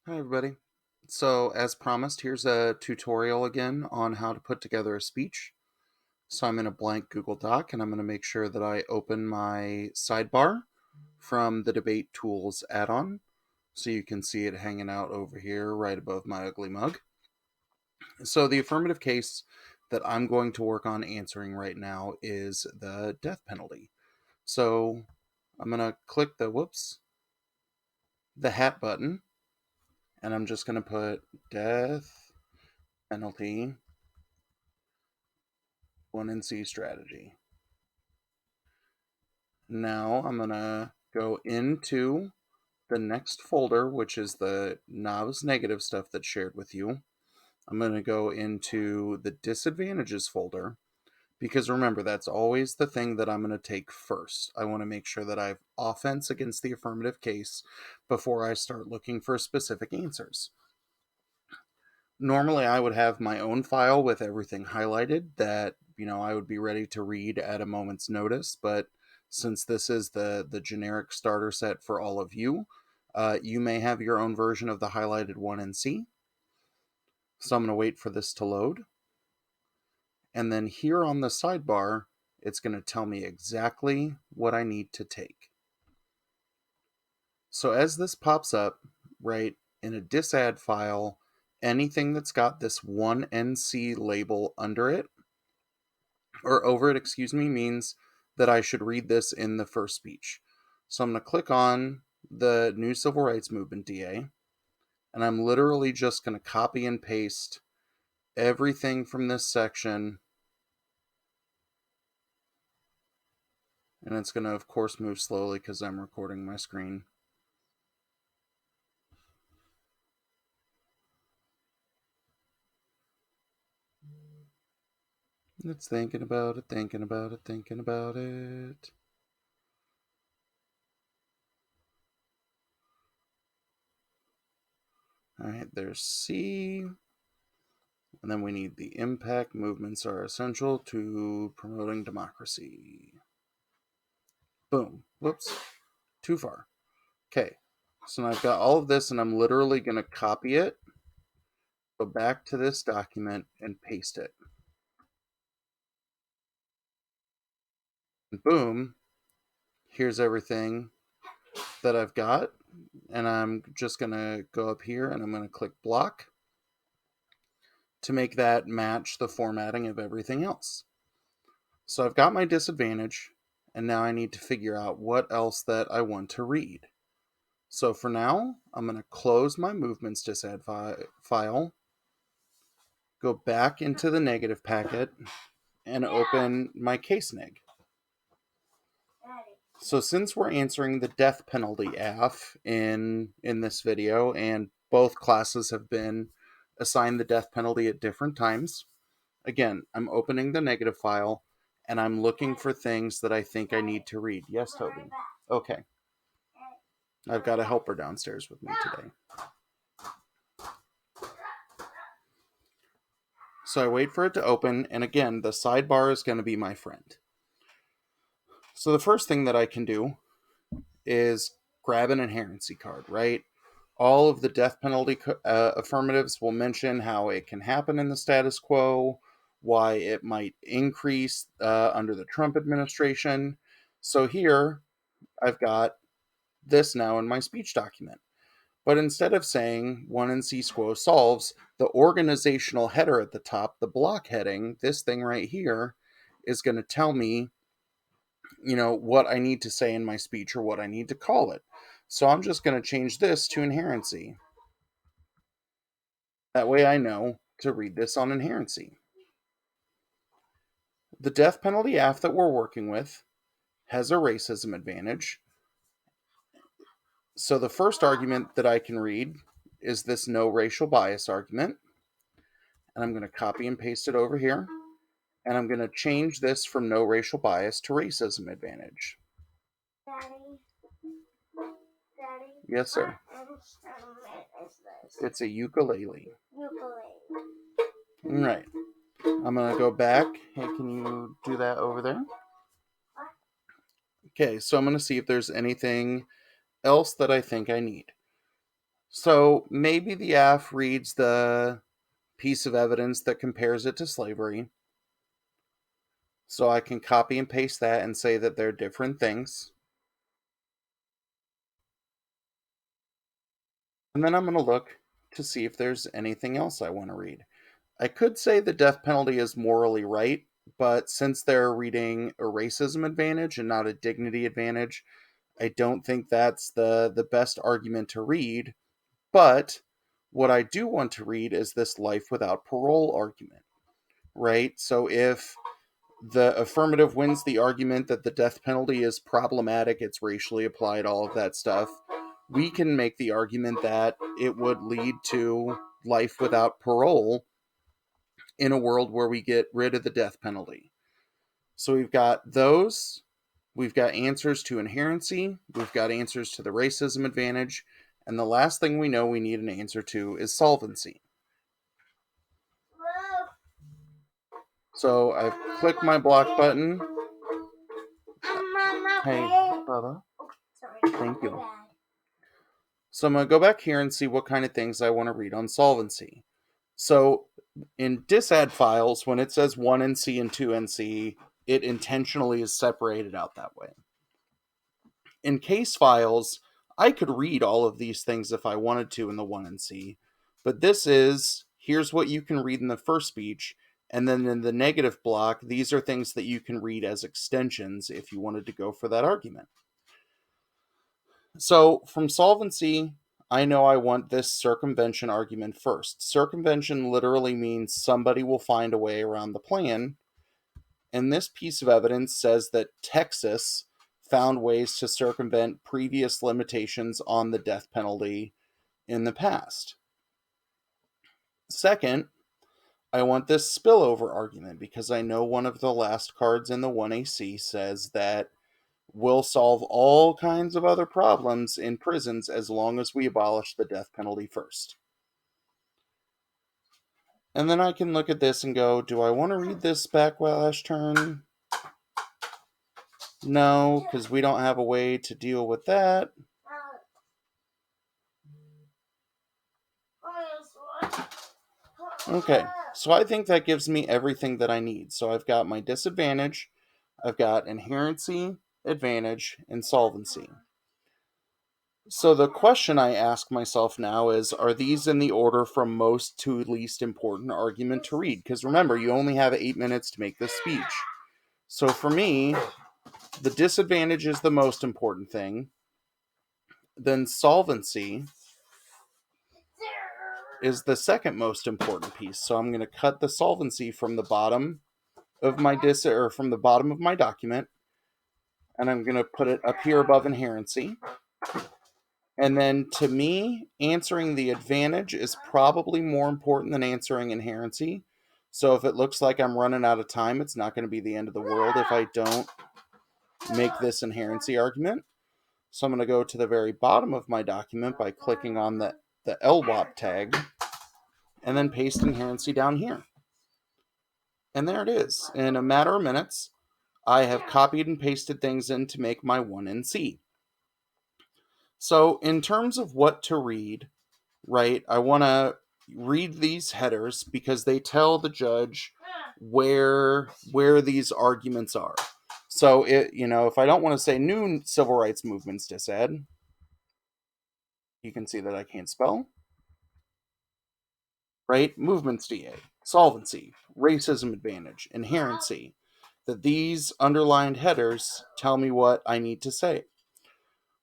Hi, everybody. So, as promised, here's a tutorial again on how to put together a speech. So, I'm in a blank Google Doc and I'm going to make sure that I open my sidebar from the Debate Tools add on. So, you can see it hanging out over here right above my ugly mug. So, the affirmative case that I'm going to work on answering right now is the death penalty. So, I'm going to click the hat button, and I'm just going to put death penalty 1NC strategy. Now I'm going to go into the next folder, which is the knobs negative stuff that's shared with you. I'm going to go into the disadvantages folder because remember, that's always the thing that I'm going to take first. I want to make sure that I have offense against the affirmative case before I start looking for specific answers. Normally, I would have my own file with everything highlighted that I would be ready to read at a moment's notice, but since this is the generic starter set for all of you, you may have your own version of the highlighted 1NC. So I'm going to wait for this to load. And then here on the sidebar, it's going to tell me exactly what I need to take. So as this pops up, right, in a disadd file, anything that's got this 1NC label under it, or over it, means that I should read this in the first speech. So I'm going to click on the New Civil Rights Movement DA, and I'm literally just going to copy and paste everything from this section. And it's going to, of course, move slowly because I'm recording my screen. It's thinking about it, thinking about it, thinking about it. All right, there's C. And then we need the impact movements are essential to promoting democracy. Boom. Whoops. Too far. Okay. So now I've got all of this and I'm literally going to copy it, go back to this document and paste it. And boom. Here's everything that I've got. And I'm just going to go up here and I'm going to click block to make that match the formatting of everything else. So I've got my disadvantage, and now I need to figure out what else that I want to read. So for now, I'm going to close my movements disadd file, go back into the negative packet, and open my case neg. So since we're answering the death penalty AF in this video, and both classes have been assigned the death penalty at different times, again, I'm opening the negative file, and I'm looking for things that I think I need to read. Yes, Toby. Okay. I've got a helper downstairs with me today. So I wait for it to open, and again, the sidebar is going to be my friend. So the first thing that I can do is grab an inherency card, right? All of the death penalty affirmatives will mention how it can happen in the status quo, why it might increase under the Trump administration. So here, I've got this now in my speech document. But instead of saying 1NC squo solves, the organizational header at the top, the block heading, this thing right here, is going to tell me, what I need to say in my speech or what I need to call it. So I'm just going to change this to inherency. That way I know to read this on inherency. The death penalty AF that we're working with has a racism advantage. So the first argument that I can read is this no racial bias argument. And I'm going to copy and paste it over here. And I'm going to change this from no racial bias to racism advantage. Daddy. Daddy. Yes, sir. What instrument is this? It's a ukulele. Ukulele. Right. I'm going to go back. Hey, can you do that over there? Okay, so I'm going to see if there's anything else that I think I need. So maybe the AF reads the piece of evidence that compares it to slavery. So I can copy and paste that and say that they're different things. And then I'm going to look to see if there's anything else I want to read. I could say the death penalty is morally right, but since they're reading a racism advantage and not a dignity advantage, I don't think that's the best argument to read. But what I do want to read is this life without parole argument, right? So if the affirmative wins the argument that the death penalty is problematic, it's racially applied, all of that stuff, we can make the argument that it would lead to life without parole in a world where we get rid of the death penalty. So we've got those, we've got answers to inherency, we've got answers to the racism advantage, and the last thing we know we need an answer to is solvency. So I've clicked my block button. Hey, Bubba. Sorry. Thank you. So I'm going to go back here and see what kind of things I want to read on solvency. So in disadd files, when it says 1NC and 2NC, it intentionally is separated out that way. In case files, I could read all of these things if I wanted to in the 1NC, but this is, here's what you can read in the first speech, and then in the negative block, these are things that you can read as extensions if you wanted to go for that argument. So from solvency, I know I want this circumvention argument first. Circumvention literally means somebody will find a way around the plan. And this piece of evidence says that Texas found ways to circumvent previous limitations on the death penalty in the past. Second, I want this spillover argument because I know one of the last cards in the 1AC says that we'll solve all kinds of other problems in prisons as long as we abolish the death penalty first. And then I can look at this and go, do I want to read this backlash turn? No, because we don't have a way to deal with that. Okay, so I think that gives me everything that I need. So I've got my disadvantage, I've got inherency, advantage, and solvency. So the question I ask myself now is, are these in the order from most to least important argument to read? Because remember, you only have 8 minutes to make this speech. So for me, the disadvantage is the most important thing. Then solvency is the second most important piece. So I'm going to cut the solvency from the bottom of my from the bottom of my document, and I'm going to put it up here above inherency. And then to me, answering the advantage is probably more important than answering inherency. So if it looks like I'm running out of time, it's not going to be the end of the world if I don't make this inherency argument. So I'm going to go to the very bottom of my document by clicking on the LWAP tag and then paste inherency down here. And there it is. In a matter of minutes, I have copied and pasted things in to make my 1NC. So in terms of what to read, right, I want to read these headers because they tell the judge where these arguments are. So if I don't want to say new civil rights movements disadd, you can see that I can't spell. Right? Movements DA, solvency, racism advantage, inherency. That these underlined headers tell me what I need to say.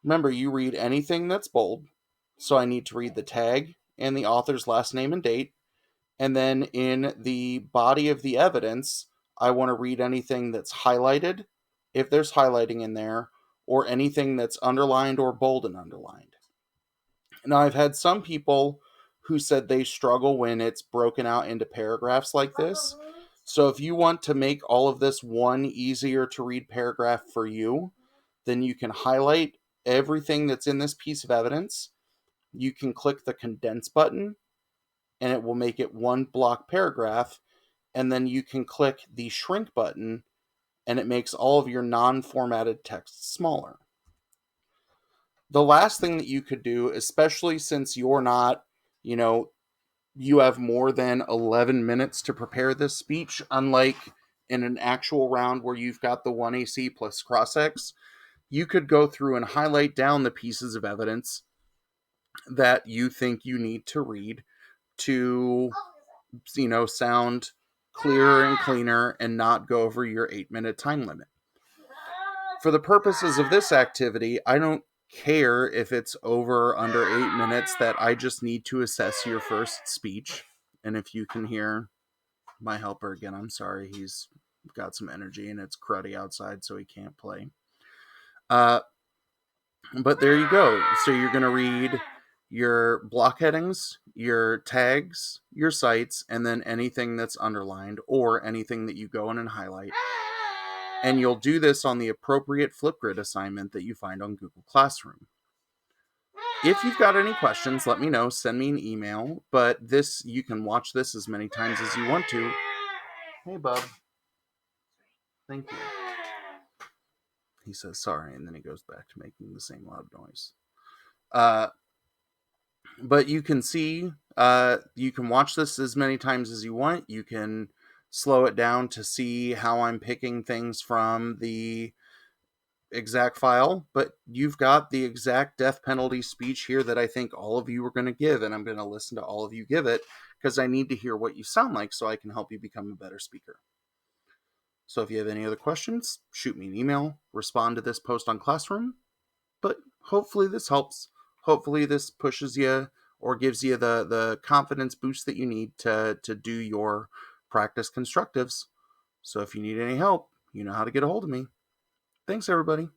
Remember, you read anything that's bold, so I need to read the tag and the author's last name and date. And then in the body of the evidence, I want to read anything that's highlighted, if there's highlighting in there, or anything that's underlined or bold and underlined. Now, I've had some people who said they struggle when it's broken out into paragraphs like this. So if you want to make all of this one easier to read paragraph for you, then you can highlight everything that's in this piece of evidence. You can click the condense button and it will make it one block paragraph. And then you can click the shrink button and it makes all of your non-formatted text smaller. The last thing that you could do, especially since you're not, you know, you have more than 11 minutes to prepare this speech, unlike in an actual round where you've got the 1AC plus cross-X, you could go through and highlight down the pieces of evidence that you think you need to read to, sound clearer and cleaner and not go over your 8-minute time limit. For the purposes of this activity, I don't care if it's over or under 8 minutes, that I just need to assess your first speech. And if you can hear my helper again, I'm sorry, he's got some energy and it's cruddy outside, so he can't play. But there you go. So you're going to read your block headings, your tags, your cites, and then anything that's underlined or anything that you go in and highlight. And you'll do this on the appropriate Flipgrid assignment that you find on Google Classroom. If you've got any questions, let me know. Send me an email. But you can watch this as many times as you want to. Hey, bub. Thank you. He says sorry, and then he goes back to making the same loud noise. But you can see, you can watch this as many times as you want. You can slow it down to see how I'm picking things from the exact file, but you've got the exact death penalty speech here that I think all of you are going to give, and I'm going to listen to all of you give it because I need to hear what you sound like so I can help you become a better speaker. So if you have any other questions, shoot me an email, respond to this post on Classroom, but hopefully this helps. Hopefully this pushes you or gives you the confidence boost that you need to do your practice constructives. So if you need any help, you know how to get a hold of me. Thanks, everybody.